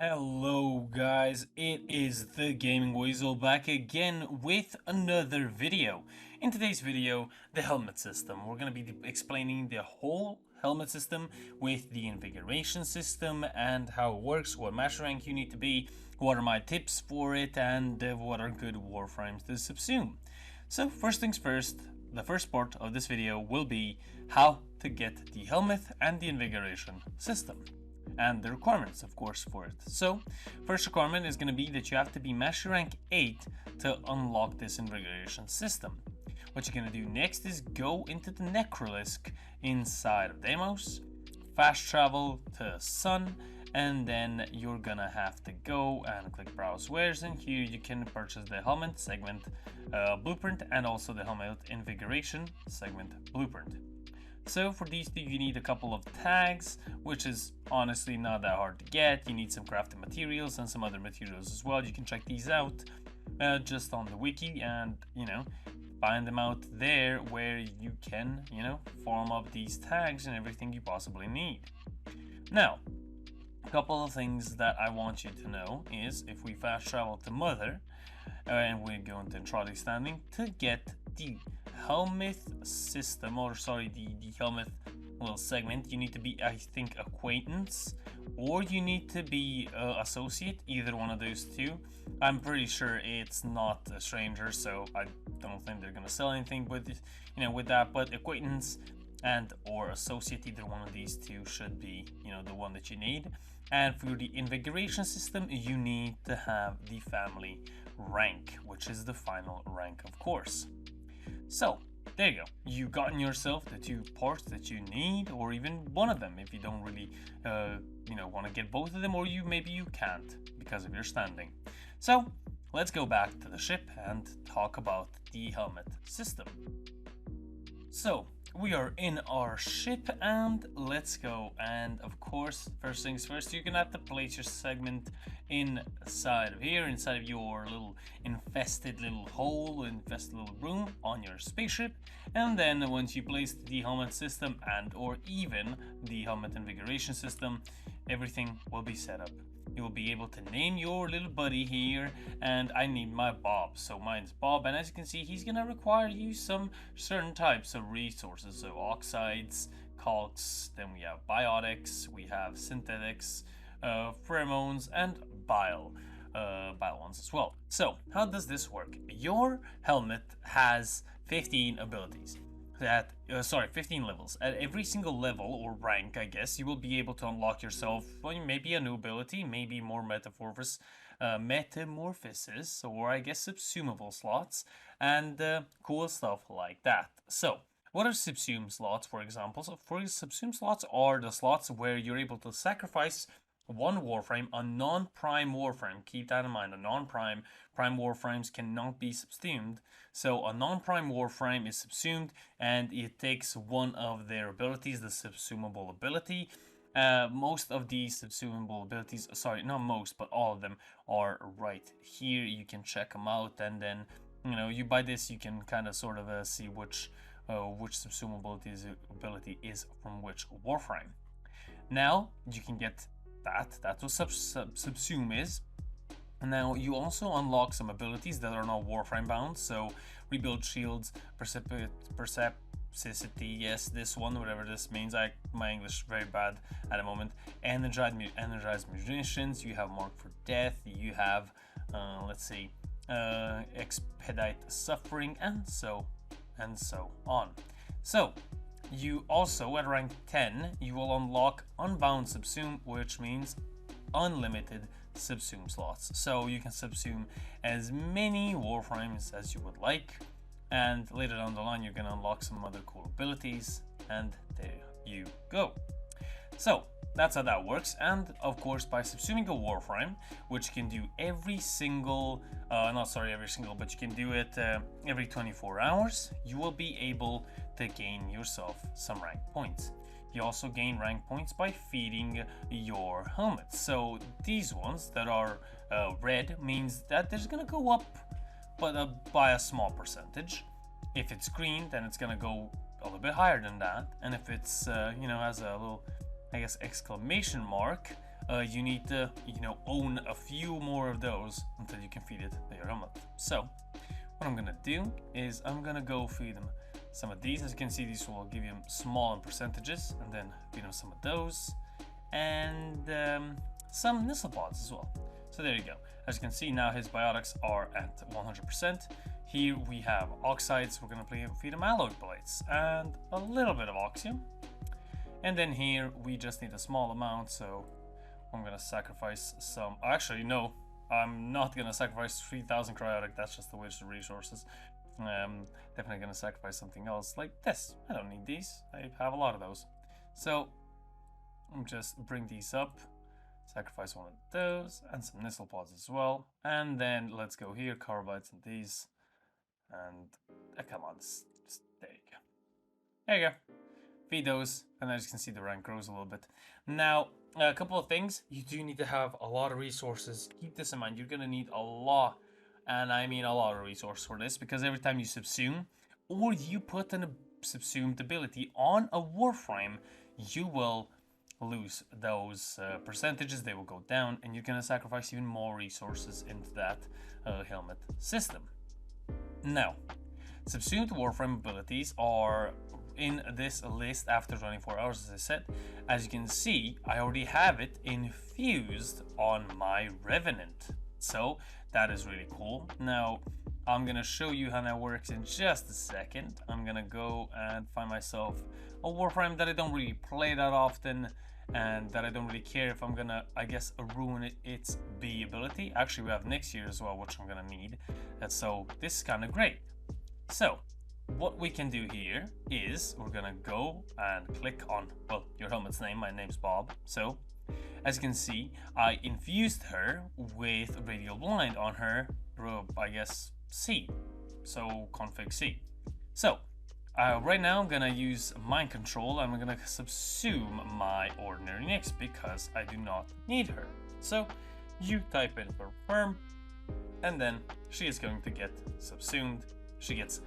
Hello guys, it is the Gaming Weasel back again with another video. In today's video, the helmet system. We're going to be explaining the whole helmet system with the invigoration system and how it works, what match rank you need to be, what are my tips for it, and what are good warframes to subsume. So first things first, the first part of this video will be how to get the helmet and the invigoration system, and the requirements, of course, for it. So, first requirement is going to be that you have to be Master Rank 8 to unlock this invigoration system. What you're going to do next is go into the Necrolisk inside of Deimos, fast travel to Sun, and then you're gonna have to go and click Browse Wares, and here you can purchase the Helmet segment blueprint and also the Helmet Invigoration segment blueprint. So for these two you need a couple of tags, which is honestly not that hard to get. You need some crafting materials and some other materials as well. You can check these out just on the wiki and, find them out there where you can, farm up these tags and everything you possibly need. Now, a couple of things that I want you to know is if we fast travel to Mother and we go into Entradi Standing to get the Helmith system, or sorry, the Helmith little segment, you need to be, I think, acquaintance, or you need to be associate, either one of those two. I'm pretty sure it's not a stranger, so I don't think they're gonna sell anything with with that, but acquaintance and or associate, either one of these two should be the one that you need. And for the invigoration system, you need to have the family rank, which is the final rank, of course. So there you go, you've gotten yourself the two parts that you need, or even one of them if you don't really want to get both of them, or maybe you can't because of your standing. So let's go back to the ship and talk about the helmet system. So we are in our ship and let's go. And of course, first things first, you're gonna have to place your segment inside of here, inside of your little infested little hole, infested little room on your spaceship. And then once you place the helmet system and or even the helmet invigoration system, everything will be set up. You will be able to name your little buddy here, and I named my Bob, so mine's Bob, and as you can see, he's gonna require you some certain types of resources, so oxides, calcs, then we have biotics, we have synthetics, pheromones, and bile ones as well. So how does this work? Your helmet has 15 abilities. 15 levels. At every single level or rank, I guess, you will be able to unlock yourself, maybe a new ability, maybe more metamorphosis, or I guess subsumable slots, and cool stuff like that. So what are subsume slots, for example? So for subsume slots are the slots where you're able to sacrifice one warframe, a non-prime warframe. Keep that in mind. A non-prime warframes cannot be subsumed. So a non-prime warframe is subsumed, and it takes one of their abilities, the subsumable ability. Most of these subsumable abilities, sorry, not most, but all of them are right here. You can check them out, and then you buy this, you can kind of sort of see which subsumable ability is from which warframe. Now you can get that's what subsume is. Now you also unlock some abilities that are not warframe bound, so rebuild shields, percepticity, yes, this one, whatever this means. My English is very bad at the moment. Energized munitions, you have mark for death, you have expedite suffering, and so on. So you also, at rank 10, you will unlock Unbound Subsume, which means unlimited subsume slots. So you can subsume as many warframes as you would like, and later down the line you're going to unlock some other cool abilities, and there you go. So that's how that works. And of course, by subsuming a warframe, which you can do every single, but you can do it every 24 hours, you will be able to gain yourself some rank points. You also gain rank points by feeding your helmet. So these ones that are red means that there's gonna go up, but by a small percentage. If it's green, then it's gonna go a little bit higher than that. And if it's, you know, has a little, I guess, exclamation mark, you need to, you know, own a few more of those until you can feed it to your helmet. So what I'm gonna do is I'm gonna go feed them some of these. As you can see, these will give you small in percentages, and then feed them some of those, and some Nissipods as well. So there you go. As you can see, now his biotics are at 100%. Here we have oxides. We're gonna feed him alloy plates and a little bit of oxium. And then here we just need a small amount, so I'm gonna sacrifice some. Actually, no, I'm not gonna sacrifice 3,000 cryotic. That's just the waste of resources. Definitely gonna sacrifice something else like this. I don't need these. I have a lot of those. So I'm just bring these up. Sacrifice one of those and some Nissipods as well. And then let's go here, carbides and these. And come on, just there you go. There you go. Feed those, and as you can see, the rank grows a little bit. Now, a couple of things. You do need to have a lot of resources. Keep this in mind. You're gonna need a lot, and I mean a lot of resources for this, because every time you subsume or you put a subsumed ability on a Warframe, you will lose those percentages. They will go down, and you're gonna sacrifice even more resources into that helmet system. Now, subsumed Warframe abilities are in this list after 24 hours, as I said. As you can see, I already have it infused on my Revenant, so that is really cool. Now, I'm gonna show you how that works in just a second. I'm gonna go and find myself a Warframe that I don't really play that often, and that I don't really care if I'm gonna, I guess, ruin its B ability. Actually, we have next year as well, which I'm gonna need. And so this is kind of great. So what we can do here is we're gonna go and click on, well, your helmet's name. My name's Bob. So as you can see, I infused her with Radial Blind on her, I guess, C. So config C. So right now I'm gonna use mind control, and I'm gonna subsume my ordinary Nyx because I do not need her. So you type in confirm, and then she is going to get subsumed. She gets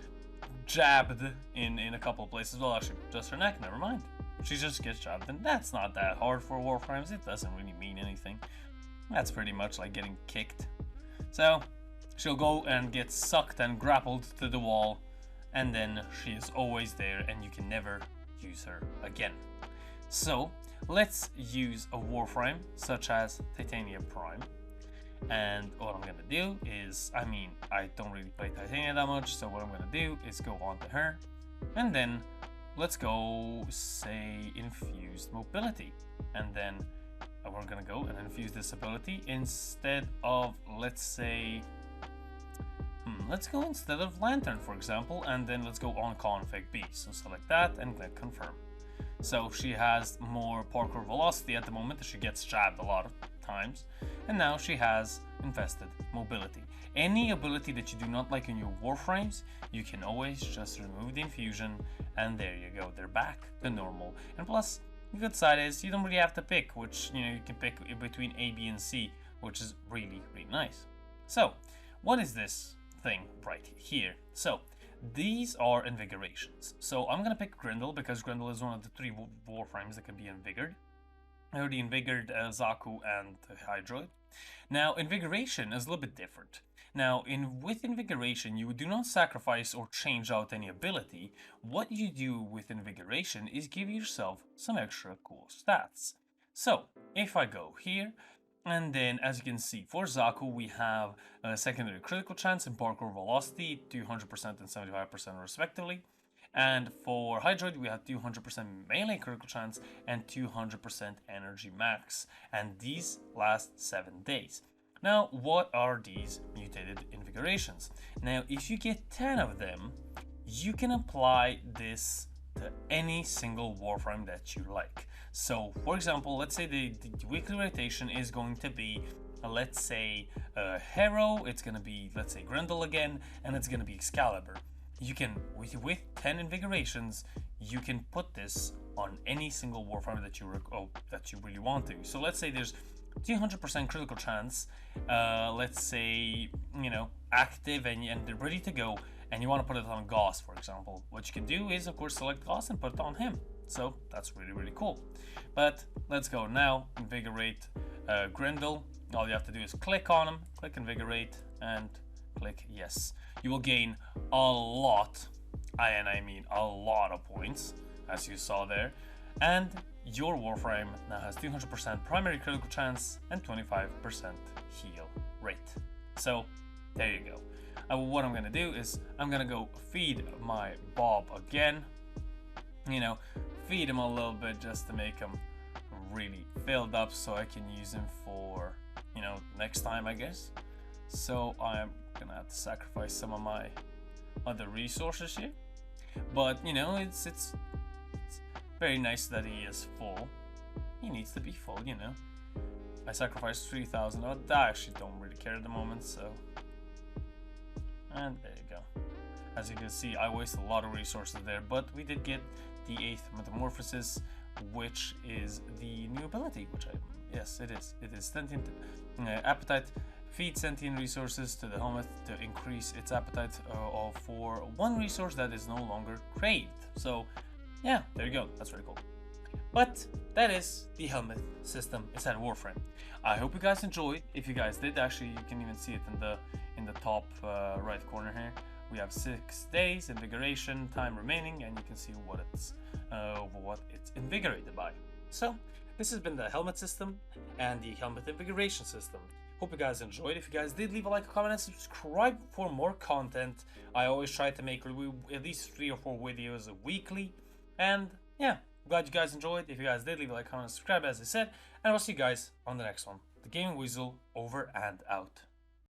jabbed in a couple of places. Well, actually, just her neck, never mind. She just gets jabbed, and that's not that hard for Warframes. It doesn't really mean anything. That's pretty much like getting kicked. So she'll go and get sucked and grappled to the wall, and then she is always there, and you can never use her again. So let's use a Warframe such as Titania Prime. And what I'm gonna do is, I mean, I don't really play Titania that much, so what I'm gonna do is go on to her, and then let's go say infused mobility, and then we're gonna go and infuse this ability instead of, let's say, let's go instead of Lantern, for example, and then let's go on config B. So select that and click confirm. So she has more parkour velocity at the moment. She gets jabbed a lot of times, and now she has infested mobility. Any ability that you do not like in your Warframes, you can always just remove the infusion, and there you go, they're back to normal. And plus, the good side is you don't really have to pick which, you know, you can pick between A, B, and C, which is really, really nice. So what is this thing right here? So these are invigorations. So I'm gonna pick Grendel because Grendel is one of the 3 Warframes that can be invigored. I already invigored Zaku and Hydroid. Now invigoration is a little bit different. Now with invigoration, you do not sacrifice or change out any ability. What you do with invigoration is give yourself some extra cool stats. So if I go here, and then as you can see, for Zaku we have a secondary critical chance and parkour velocity, 200% and 75% respectively. And for Hydroid we have 200% melee critical chance and 200% energy max. And these last 7 days. Now what are these mutated invigorations? Now if you get 10 of them, you can apply this to any single Warframe that you like. So for example, let's say the weekly rotation is going to be, let's say Hero, it's going to be, let's say Grendel again, and it's going to be Excalibur. You can, with 10 invigorations, you can put this on any single Warframe that you really want to. So let's say there's 200% critical chance, let's say, you know, active and they're ready to go, and you want to put it on Gauss, for example, what you can do is, of course, select Gauss and put it on him. So that's really, really cool. But let's go now. Invigorate Grendel. All you have to do is click on him, click Invigorate, and click yes. You will gain a lot, and I mean a lot of points, as you saw there. And your Warframe now has 200% primary critical chance and 25% heal rate. So there you go. What I'm gonna do is I'm gonna go feed my Bob again. You know, feed him a little bit just to make him really filled up so I can use him for, you know, next time, I guess. So I'm gonna have to sacrifice some of my other resources here. But you know, it's very nice that he is full. He needs to be full, you know. I sacrificed 3,000. Oh, I actually don't really care at the moment, so. And there you go. As you can see, I wasted a lot of resources there, but we did get the 8th Metamorphosis, which is the new ability, which yes, it is. It is sentient appetite. Feed sentient resources to the helmet to increase its appetite for one resource that is no longer craved. So, yeah, there you go. That's very cool. But that is the Helmith system inside Warframe. I hope you guys enjoyed. If you guys did, actually, you can even see it in the top right corner here. We have 6 days invigoration time remaining, and you can see what it's invigorated by. So this has been the Helmith system and the Helmith Invigoration system. Hope you guys enjoyed. If you guys did, leave a like, a comment, and subscribe for more content. I always try to make at least 3 or 4 videos weekly. And yeah, glad you guys enjoyed. If you guys did, leave a like, comment, and subscribe as I said. And I'll see you guys on the next one. The Gaming Weasel over and out.